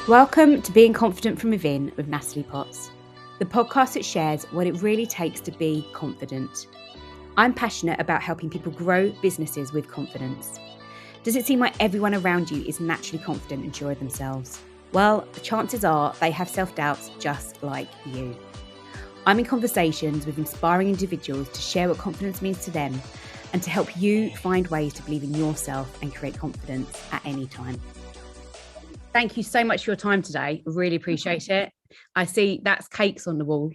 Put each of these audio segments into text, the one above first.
Welcome to Being Confident from Within with Natalie Potts, the podcast that shares what it really takes to be confident. I'm passionate about helping people grow businesses with confidence. Does it seem like everyone around you is naturally confident and sure of themselves? Well, the chances are they have self-doubts just like you. I'm in conversations with inspiring individuals to share what confidence means to them and to help you find ways to believe in yourself and create confidence at any time. Thank you so much for your time today. Really appreciate it. I see that's cakes on the wall.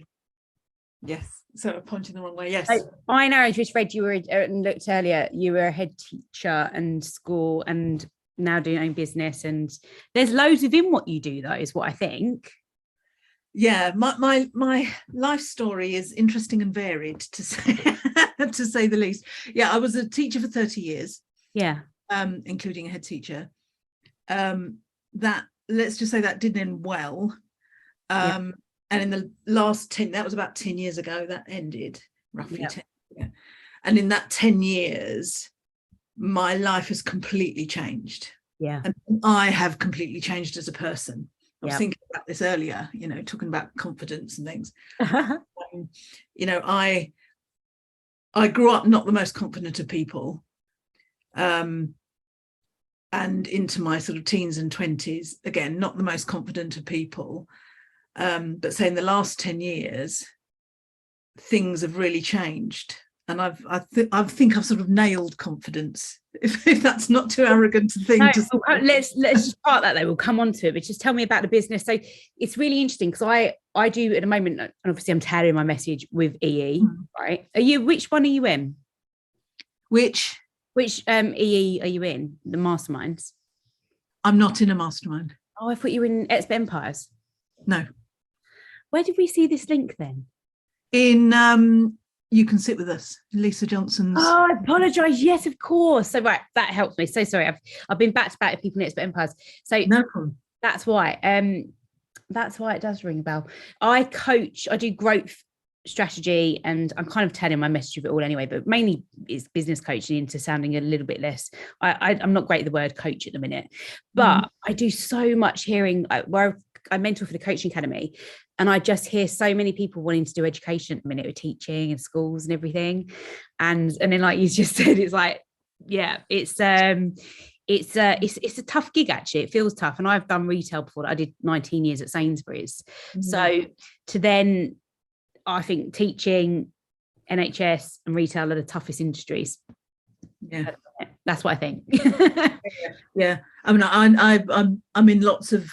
Yes. So I'm pointing the wrong way. Yes. I know. I just read you were and looked earlier. You were a head teacher and school, and now doing your own business. And there's loads within what you do, though, is what I think. Yeah, my life story is interesting and varied, to say to say the least. Yeah, I was a teacher for 30 years. Yeah. Including a head teacher. That, let's just say, that didn't end well. And in the last 10, that was about 10 years ago, that ended roughly 10 years ago. And in that 10 years, my life has completely changed. Yeah. And I have completely changed as a person. I was thinking about this earlier, talking about confidence and things. I grew up not the most confident of people. And into my sort of teens and 20s, again, not the most confident of people. But say in the last 10 years, things have really changed. And I think I've sort of nailed confidence, if that's not too arrogant a thing to say. Let's just part that though. We'll come on to it, but just tell me about the business. So it's really interesting because I do at the moment, and obviously I'm tailoring my message with EE, right? Which one are you in? Which EE are you in? The masterminds? I'm not in a mastermind. Oh, I thought you were in Expert Empires. No. Where did we see this link then? In You Can Sit With Us, Lisa Johnson's. Oh, I apologise. Yes, of course. So that helps me. So sorry. I've been back to back with people in Expert Empires. So no problem. That's why. That's why it does ring a bell. I do growth strategy, and I'm kind of telling my message of it all anyway, but mainly it's business coaching into sounding a little bit less. I'm not great at the word coach at the minute, but I do so much hearing where I mentor for the coaching academy, and I just hear so many people wanting to do education at the minute with teaching and schools and everything. And then, like you just said, it's like, yeah, it's a tough gig, actually. It feels tough. And I've done retail before. I did 19 years at Sainsbury's. So to then, I think teaching, NHS and retail are the toughest industries. Yeah, that's what I think. Yeah, I mean, I'm in lots of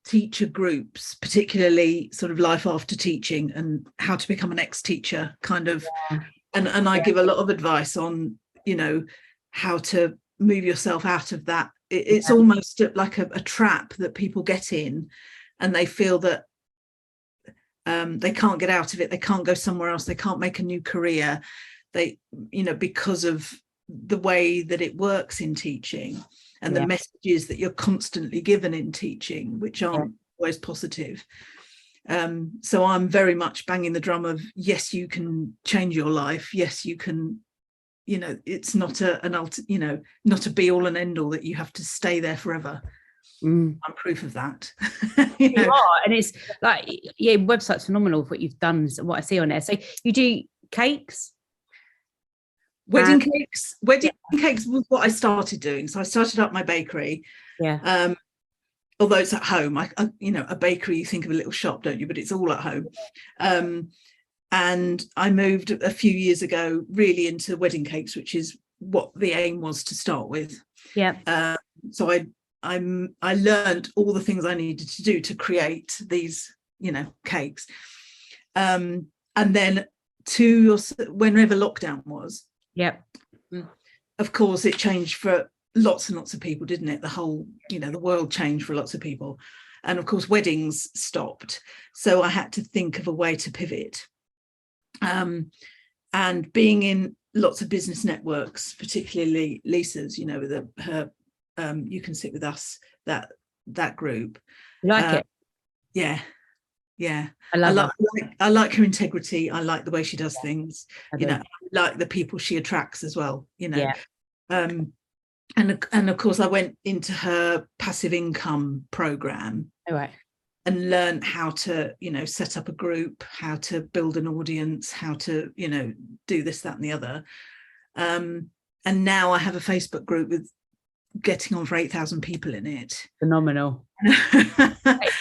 teacher groups, particularly sort of life after teaching and how to become an ex-teacher kind of. And I give a lot of advice on, how to move yourself out of that. It's almost like a trap that people get in, and they feel that they can't get out of it. They can't go somewhere else. They can't make a new career. Because of the way that it works in teaching and the messages that you're constantly given in teaching, which aren't always positive. So I'm very much banging the drum of, yes, you can change your life. Yes, you can. It's not not a be all and end all that you have to stay there forever. I'm proof of that. You are, and it's like, website's phenomenal for what you've done, what I see on there. So you do cakes, wedding cakes was what I started doing. So I started up my bakery. Although it's at home, a bakery, you think of a little shop, don't you? But it's all at home. And I moved a few years ago really into wedding cakes, which is what the aim was to start with. So I learned all the things I needed to do to create these, cakes. And then whenever lockdown was, of course, it changed for lots and lots of people, didn't it? The whole, the world changed for lots of people. And of course, weddings stopped. So I had to think of a way to pivot. And being in lots of business networks, particularly Lisa's, with her You Can Sit With Us, that group. You like it? Yeah. I like her integrity. I like the way she does things. I like the people she attracts as well. And of course I went into her passive income program. All right. And learn how to, set up a group, how to build an audience, how to, do this, that, and the other. And now I have a Facebook group with getting on for 8,000 people in it. Phenomenal.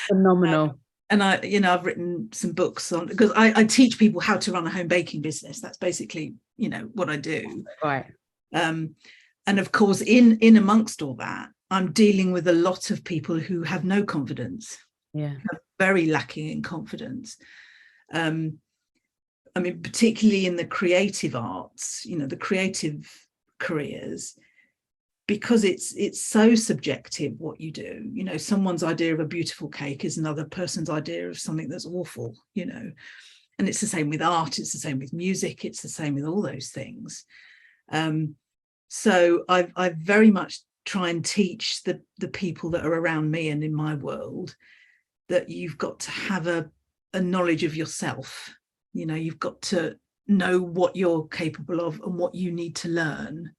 Phenomenal. And I've written some books on, because I teach people how to run a home baking business. That's basically, what I do. Right. And of course, in amongst all that, I'm dealing with a lot of people who have no confidence. Yeah. Very lacking in confidence. I mean, particularly in the creative arts, the creative careers, because it's so subjective what you do. Someone's idea of a beautiful cake is another person's idea of something that's awful, and it's the same with art, it's the same with music, it's the same with all those things. So I very much try and teach the people that are around me and in my world that you've got to have a knowledge of yourself. You've got to know what you're capable of and what you need to learn.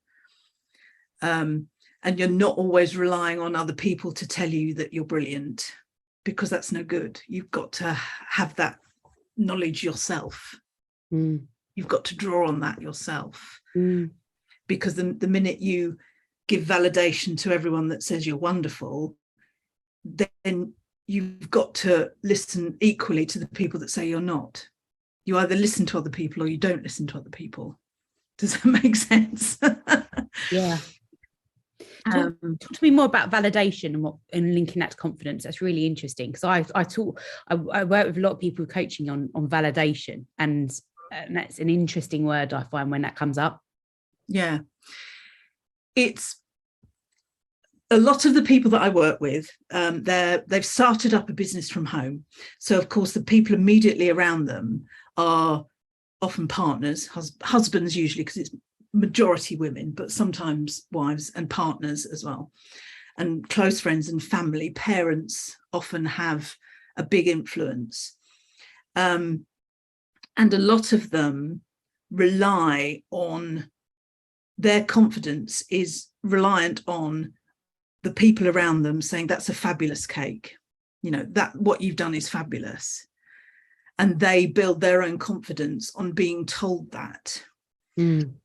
And you're not always relying on other people to tell you that you're brilliant, because that's no good. You've got to have that knowledge yourself. You've got to draw on that yourself. Because the minute you give validation to everyone that says you're wonderful, then you've got to listen equally to the people that say you're not. You either listen to other people or you don't listen to other people. Does that make sense? Yeah. Talk to me more about validation and linking that to confidence. That's really interesting, because I work with a lot of people coaching on validation, and that's an interesting word I find when that comes up. Yeah. It's a lot of the people that I work with, they've started up a business from home. So, of course, the people immediately around them are often partners, husbands usually, because it's majority women, but sometimes wives and partners as well. And close friends and family, parents often have a big influence. And a lot of them rely on, their confidence is reliant on the people around them saying, that's a fabulous cake, that what you've done is fabulous. And they build their own confidence on being told that.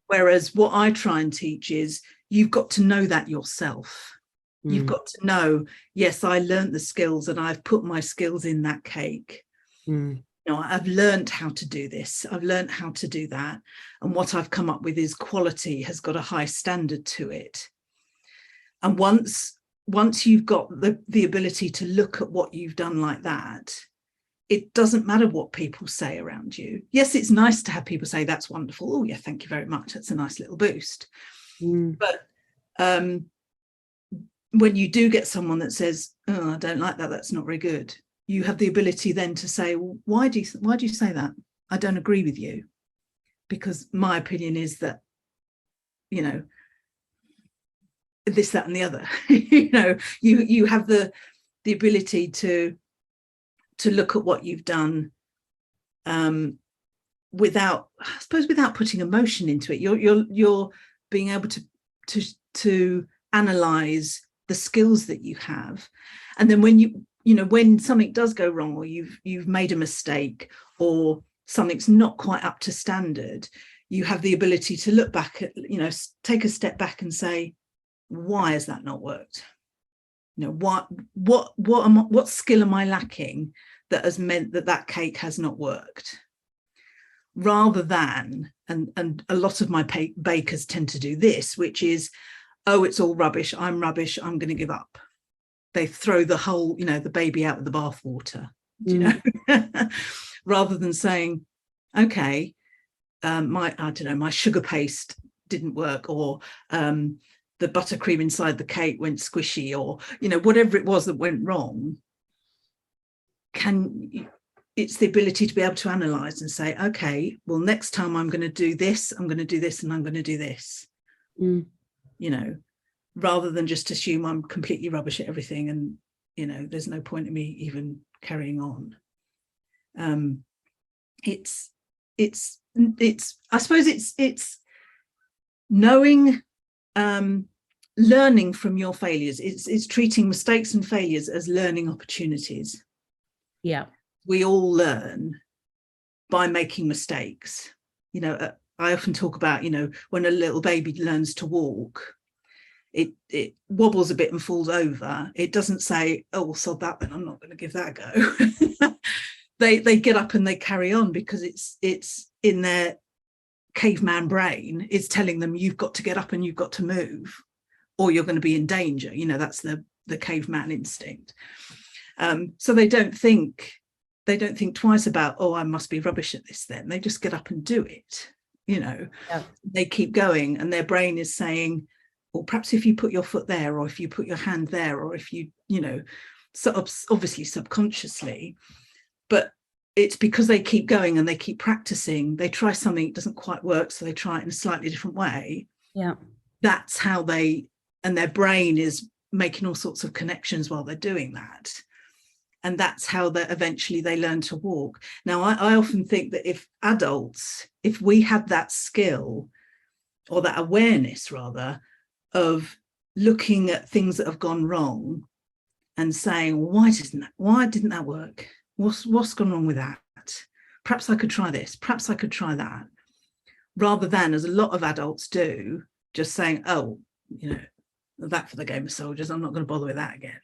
Whereas what I try and teach is, you've got to know that yourself. You've got to know, yes, I learned the skills and I've put my skills in that cake. I've learned how to do this. I've learned how to do that. And what I've come up with is quality has got a high standard to it. And once you've got the ability to look at what you've done like that, it doesn't matter what people say around you. Yes, it's nice to have people say, that's wonderful. Oh, yeah, thank you very much. That's a nice little boost. But when you do get someone that says, oh, I don't like that, that's not very good, you have the ability then to say, well, why do you say that? I don't agree with you, because my opinion is that, this, that, and the other. You have the ability to look at what you've done without putting emotion into it. You're being able to analyze the skills that you have, and then when something does go wrong, or you've made a mistake, or something's not quite up to standard, you have the ability to look back at, take a step back and say, why has that not worked? What skill am I lacking that has meant that cake has not worked? Rather than, and a lot of my bakers tend to do this, which is, oh, it's all rubbish, I'm going to give up. They throw the whole, the baby out with the bathwater, rather than saying, okay, my sugar paste didn't work, or the buttercream inside the cake went squishy, or whatever it was that went wrong. It's the ability to be able to analyze and say, okay, well, next time I'm going to do this, I'm going to do this, and I'm going to do this. Rather than just assume I'm completely rubbish at everything, and there's no point in me even carrying on. It's I suppose it's knowing learning from your failures. It's treating mistakes and failures as learning opportunities. Yeah. We all learn by making mistakes. You know, I often talk about, you know, when a little baby learns to walk, it wobbles a bit and falls over. It doesn't say, oh, well, sod that then, I'm not going to give that a go. They get up and they carry on, because it's in their caveman brain, it's telling them you've got to get up and you've got to move, or you're going to be in danger. You know, that's the caveman instinct. So they don't think twice about, oh, I must be rubbish at this then. They just get up and do it. You know, They keep going, and their brain is saying, well, perhaps if you put your foot there, or if you put your hand there, or if you know, so obviously subconsciously, but it's because they keep going and they keep practicing. They try something, it doesn't quite work, so they try it in a slightly different way. Yeah. That's how and their brain is making all sorts of connections while they're doing that. And that's how eventually they learn to walk. Now, I often think that if we had that skill, or that awareness rather, of looking at things that have gone wrong and saying, why didn't that work? What's gone wrong with that? Perhaps I could try this, perhaps I could try that, rather than, as a lot of adults do, just saying, oh, you know, that for the game of soldiers, I'm not going to bother with that again.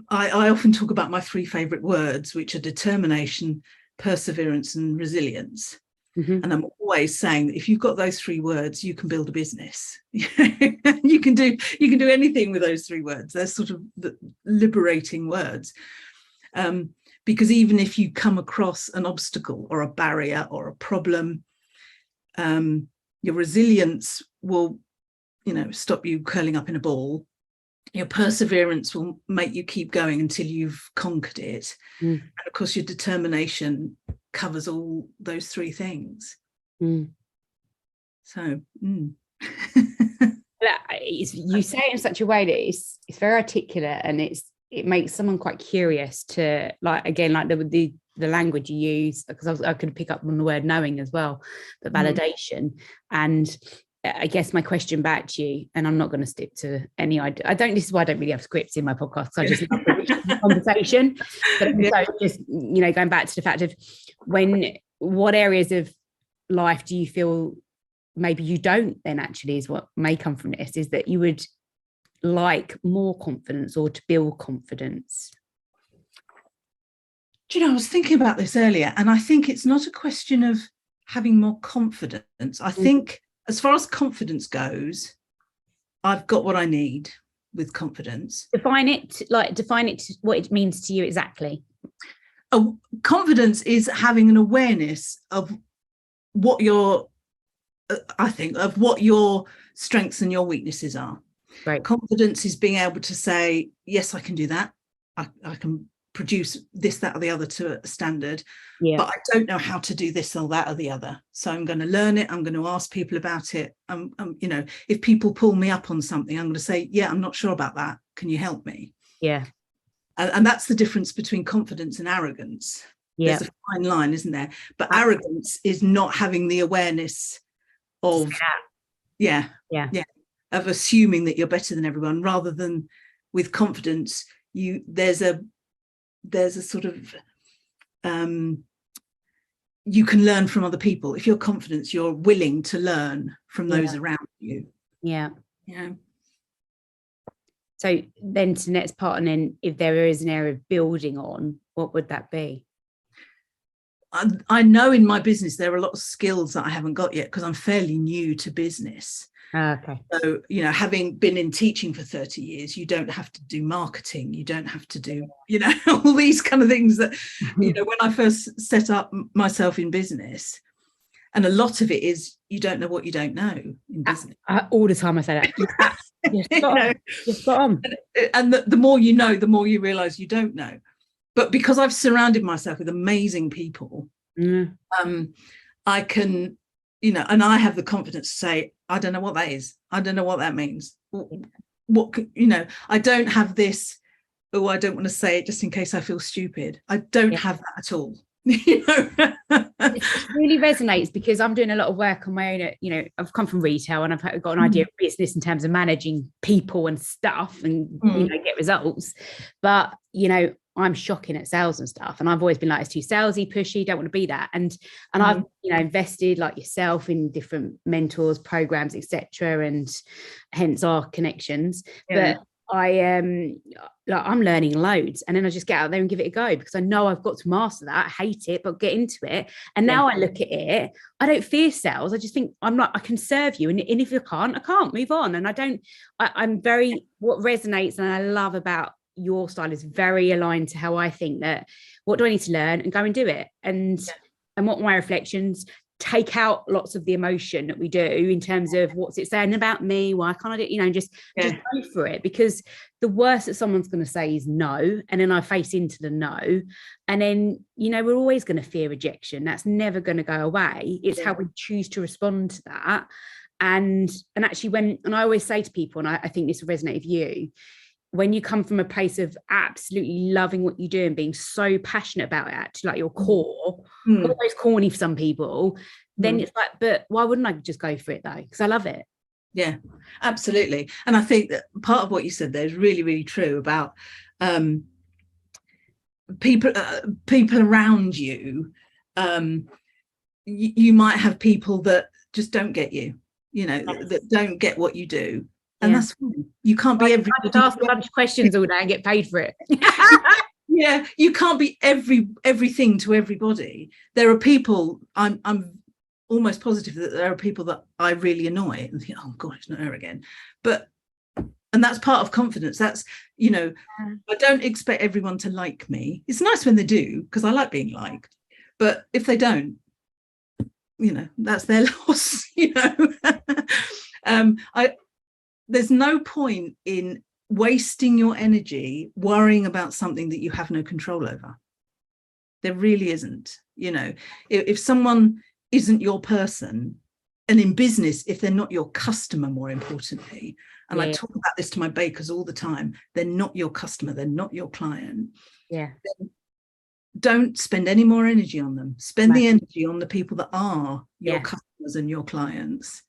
I often talk about my 3 favorite words, which are determination, perseverance, and resilience. Mm-hmm. And I'm always saying that if you've got those 3 words, you can build a business. you can do anything with those 3 words. They're sort of the liberating words. Because even if you come across an obstacle or a barrier or a problem, your resilience will, you know, stop you curling up in a ball. Your perseverance will make you keep going until you've conquered it. And of course, your determination covers all those 3 things. So you say it in such a way that it's very articulate, and it makes someone quite curious to, like, again, like the language you use, because I could pick up on the word knowing as well, the validation. And I guess my question back to you, and I'm not going to stick to any idea. This is why I don't really have scripts in my podcast, because I just love the conversation. But also just, you know, going back to the fact of what areas of life do you feel maybe you don't then actually, is what may come from this, is that you would like more confidence, or to build confidence? Do you know, I was thinking about this earlier, and I think it's not a question of having more confidence. I think as far as confidence goes, I've got what I need with confidence. Define it what it means to you exactly. Confidence is having an awareness of what your strengths and your weaknesses are. Right. Confidence is being able to say, yes, I can do that. I can produce this, that, or the other to a standard, but I don't know how to do this or that or the other. So I'm going to learn it. I'm going to ask people about it. You know, if people pull me up on something, I'm going to say, yeah, I'm not sure about that. Can you help me? Yeah. And that's the difference between confidence and arrogance. Yeah. There's a fine line, isn't there? But arrogance is not having the awareness of, of assuming that you're better than everyone, rather than with confidence, there's a sort of, you can learn from other people. If you're confident, you're willing to learn from those around you. Yeah. Yeah. So then to the next part, and then if there is an area of building on, what would that be? I know in my business there are a lot of skills that I haven't got yet, because I'm fairly new to business. Okay. So, you know, having been in teaching for 30 years, you don't have to do marketing. You don't have to do, you know, all these kind of things that, you know, when I first set up myself in business, and a lot of it is, you don't know what you don't know in business. All the time I say that. You're spot on. And the more you know, the more you realise you don't know. But because I've surrounded myself with amazing people, I can, you know, and I have the confidence to say, I don't know what that is. I don't know what that means. What, you know, I don't have this, oh, I don't want to say it just in case I feel stupid. I don't have that at all. You know? It really resonates because I'm doing a lot of work on my own. You know, I've come from retail and I've got an idea of business in terms of managing people and stuff and, you know, get results. But, you know, I'm shocking at sales and stuff. And I've always been like, it's too salesy, pushy, don't want to be that. And I've, you know, invested like yourself in different mentors, programs, etc. And hence our connections. But I'm learning loads, and then I just get out there and give it a go because I know I've got to master that. I hate it, but get into it. And now I look at it, I don't fear sales. I just think I can serve you, and if I can't move on. And I'm very, what resonates and I love about your style is very aligned to how I think that what do I need to learn and go and do it. And what my reflections take out lots of the emotion that we do in terms of what's it saying about me, why can't I do, you know, just go for it, because the worst that someone's going to say is no, and then I face into the no, and then, you know, we're always going to fear rejection. That's never going to go away. It's how we choose to respond to that. And actually and I always say to people, and I think this will resonate with you, when you come from a place of absolutely loving what you do and being so passionate about it, to like your core, always corny for some people, then it's like, but why wouldn't I just go for it though? Because I love it. Yeah, absolutely. And I think that part of what you said there is really, really true about people around you. You might have people that just don't get you, you know, that don't get what you do. And that's fine. You can't be every. I just ask a bunch of questions all day and get paid for it. Yeah, you can't be everything to everybody. There are people. I'm almost positive that there are people that I really annoy and think, oh God, it's not her again. And that's part of confidence. That's, you know, I don't expect everyone to like me. It's nice when they do because I like being liked. But if they don't, you know, that's their loss. You know, there's no point in wasting your energy worrying about something that you have no control over. There really isn't. You know, if someone isn't your person, and in business, if they're not your customer, more importantly, and I talk about this to my bakers all the time, they're not your customer, they're not your client. Yeah. Don't spend any more energy on them. Spend the energy on the people that are your customers and your clients.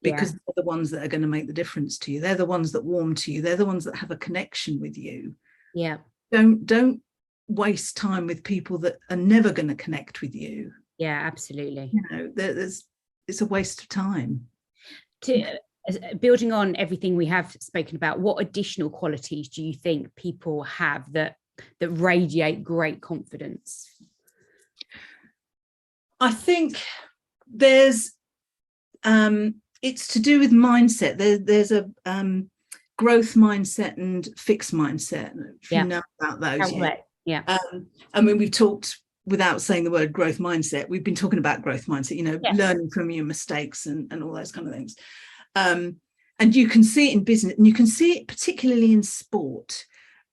Because they're the ones that are going to make the difference to you. They're the ones that warm to you. They're the ones that have a connection with you. Yeah. Don't waste time with people that are never going to connect with you. Yeah, absolutely. You know, it's a waste of time. Building on everything we have spoken about, what additional qualities do you think people have that radiate great confidence? I think there's it's to do with mindset. There's a growth mindset and fixed mindset. If you know about those. I mean, we've talked, without saying the word growth mindset, we've been talking about growth mindset, you know, learning from your mistakes and all those kind of things. And you can see it in business, and you can see it particularly in sport.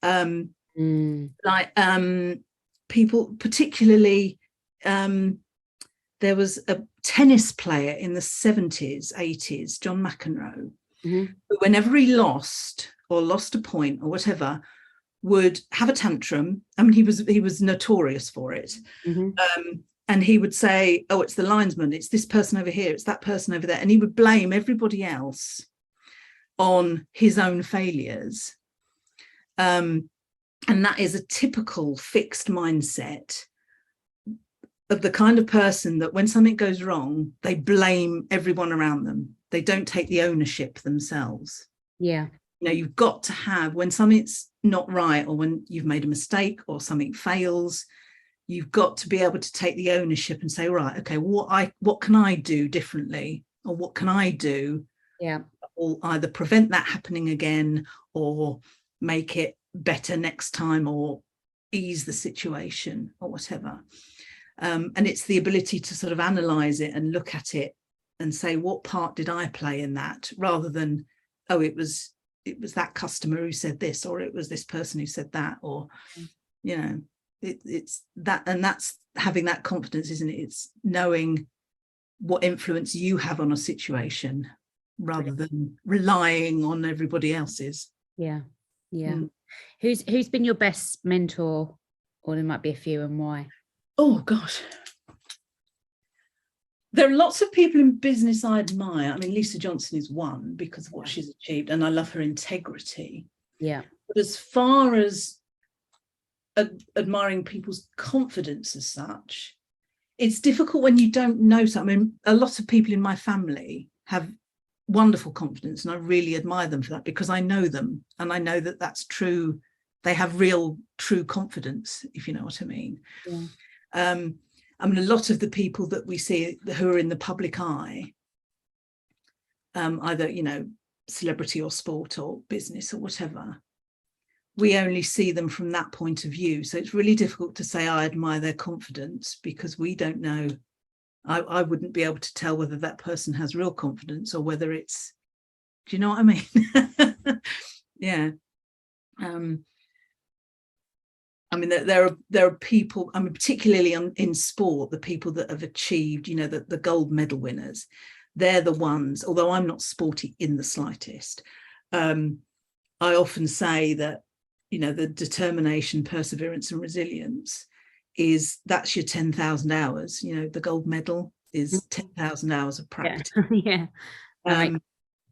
Like people, particularly there was a tennis player in the 70s, 80s, John McEnroe, who whenever he lost a point or whatever, would have a tantrum. I mean, he was notorious for it. And he would say, oh, it's the linesman, it's this person over here, it's that person over there. And he would blame everybody else on his own failures. And that is a typical fixed mindset of the kind of person that when something goes wrong, they blame everyone around them. They don't take the ownership themselves. Yeah. You know, you've got to have, when something's not right, or when you've made a mistake or something fails, you've got to be able to take the ownership and say, right, okay, what can I do differently? Or what can I do? Yeah. Or either prevent that happening again, or make it better next time, or ease the situation, or whatever. And it's the ability to sort of analyze it and look at it and say, what part did I play in that, rather than, oh, it was that customer who said this, or it was this person who said that, or, you know, it's that. And that's having that confidence, isn't it? It's knowing what influence you have on a situation rather than relying on everybody else's. Yeah. Who's been your best mentor, or there might be a few, and why? Oh gosh, there are lots of people in business I admire. I mean, Lisa Johnson is one because of what she's achieved, and I love her integrity. Yeah. But as far as admiring people's confidence as such, it's difficult when you don't know something. I mean, a lot of people in my family have wonderful confidence, and I really admire them for that because I know them and I know that that's true. They have real, true confidence, if you know what I mean. Yeah. I mean, a lot of the people that we see who are in the public eye, either, you know, celebrity or sport or business or whatever, we only see them from that point of view. So it's really difficult to say I admire their confidence because we don't know. I wouldn't be able to tell whether that person has real confidence or whether it's, do you know what I mean? Yeah. I mean, there are people, I mean, particularly in sport, the people that have achieved, you know, the gold medal winners, they're the ones, although I'm not sporty in the slightest, I often say that, you know, the determination, perseverance and resilience that's your 10,000 hours. You know, the gold medal is 10,000 hours of practice. Yeah.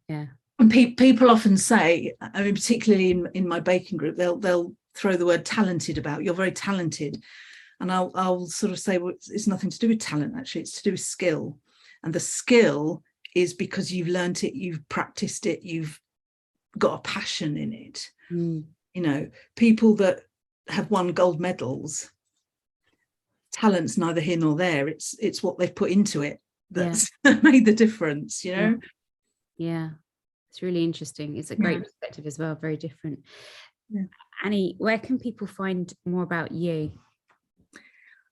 Yeah. And people often say, I mean, particularly in my baking group, they'll throw the word talented about. You're very talented. And I'll sort of say, well, it's nothing to do with talent, actually. It's to do with skill. And the skill is because you've learned it, you've practiced it, you've got a passion in it. You know, people that have won gold medals, talent's neither here nor there. It's what they've put into it that's made the difference, you know? Yeah. It's really interesting. It's a great perspective as well, very different. Yeah. Annie, where can people find more about you?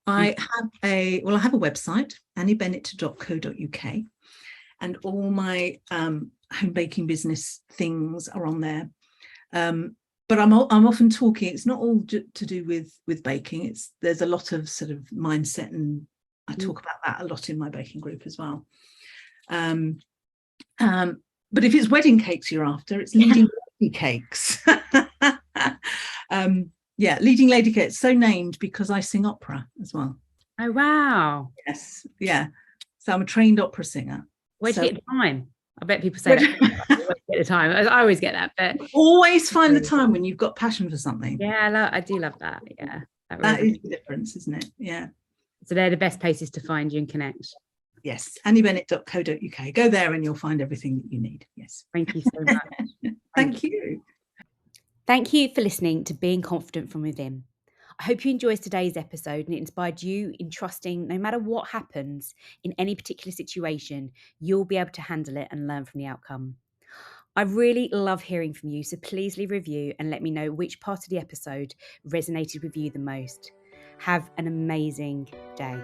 I have a website, anniebennett.co.uk, and all my home baking business things are on there. But I'm often talking, it's not all to do with baking. There's a lot of sort of mindset, and I talk about that a lot in my baking group as well. But if it's wedding cakes you're after, it's Leading Lady Cakes. Leading Lady Cakes, so named because I sing opera as well. Oh, wow. Yes, yeah. So I'm a trained opera singer. Where'd you get the time? I bet people say that. Where'd you get the time? I always get that, but always find the time when you've got passion for something. Yeah, I do love that. Yeah, that is the difference, isn't it? Yeah. So they're the best places to find you and connect. Yes, anniebennett.co.uk. Go there and you'll find everything that you need. Yes. Thank you so much. Thank you. Thank you for listening to Being Confident from Within. I hope you enjoyed today's episode and it inspired you in trusting no matter what happens in any particular situation, you'll be able to handle it and learn from the outcome. I really love hearing from you, so please leave a review and let me know which part of the episode resonated with you the most. Have an amazing day.